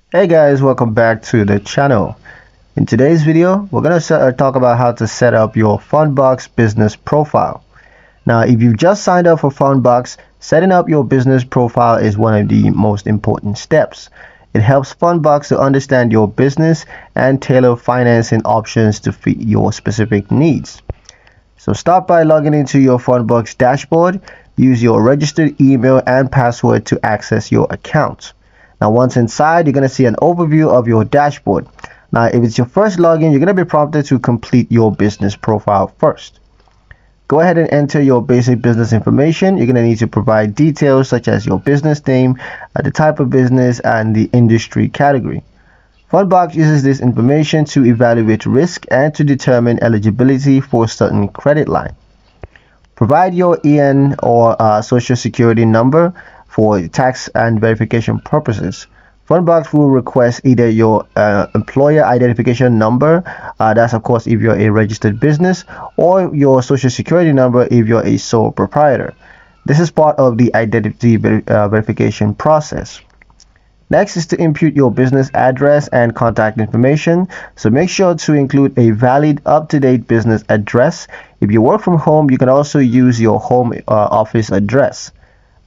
Hey guys, welcome back to the channel. In today's video, we're going to talk about how to set up your Fundbox business profile. Now, if you've just signed up for Fundbox, setting up your business profile is one of the most important steps. It helps Fundbox to understand your business and tailor financing options to fit your specific needs. So start by logging into your Fundbox dashboard. Use your registered email and password to access your account. Now, once inside, you're going to see an overview of your dashboard. Now, if it's your first login, you're going to be prompted to complete your business profile first. Go ahead and enter your basic business information. You're going to need to provide details such as your business name, the type of business, and the industry category. Fundbox uses this information to evaluate risk and to determine eligibility for a certain credit line. Provide your EIN or social security number for tax and verification purposes. Fundbox will request either your employer identification number, that's of course if you're a registered business, or your social security number if you're a sole proprietor. This is part of the identity verification process. Next is to input your business address and contact information. So make sure to include a valid, up-to-date business address. If you work from home, you can also use your home office address.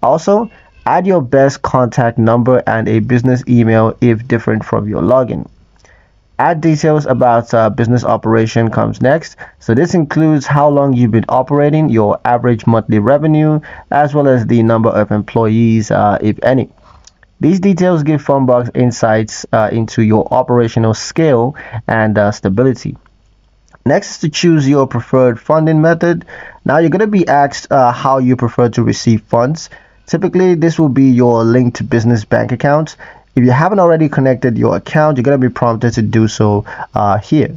Also, add your best contact number and a business email if different from your login. Add details about business operation comes next. So this includes how long you've been operating, your average monthly revenue, as well as the number of employees, if any. These details give Fundbox insights into your operational scale and stability. Next is to choose your preferred funding method. Now you're going to be asked how you prefer to receive funds. Typically, this will be your linked business bank account. If you haven't already connected your account, you're going to be prompted to do so here.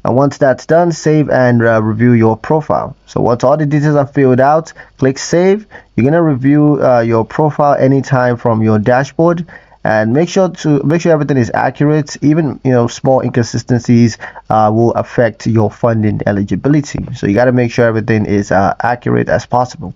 And once that's done, save and review your profile. So once all the details are filled out, click save. You're going to review your profile anytime from your dashboard, and make sure everything is accurate. Even small inconsistencies will affect your funding eligibility. So you got to make sure everything is accurate as possible.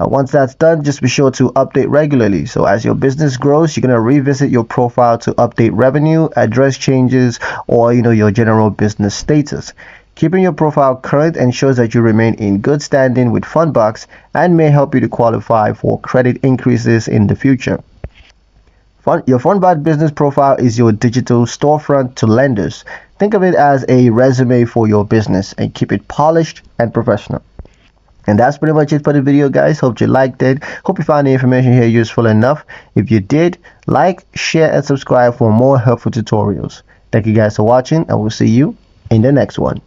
Once that's done, just be sure to update regularly. So as your business grows, you're going to revisit your profile to update revenue, address changes, or your general business status. Keeping your profile current ensures that you remain in good standing with Fundbox and may help you to qualify for credit increases in the future. Your Fundbox business profile is your digital storefront to lenders. Think of it as a resume for your business, and keep it polished and professional. And that's pretty much it for the video, guys. Hope you liked it. Hope you found the information here useful enough. If you did, like, share, and subscribe for more helpful tutorials. Thank you guys for watching, and we'll see you in the next one.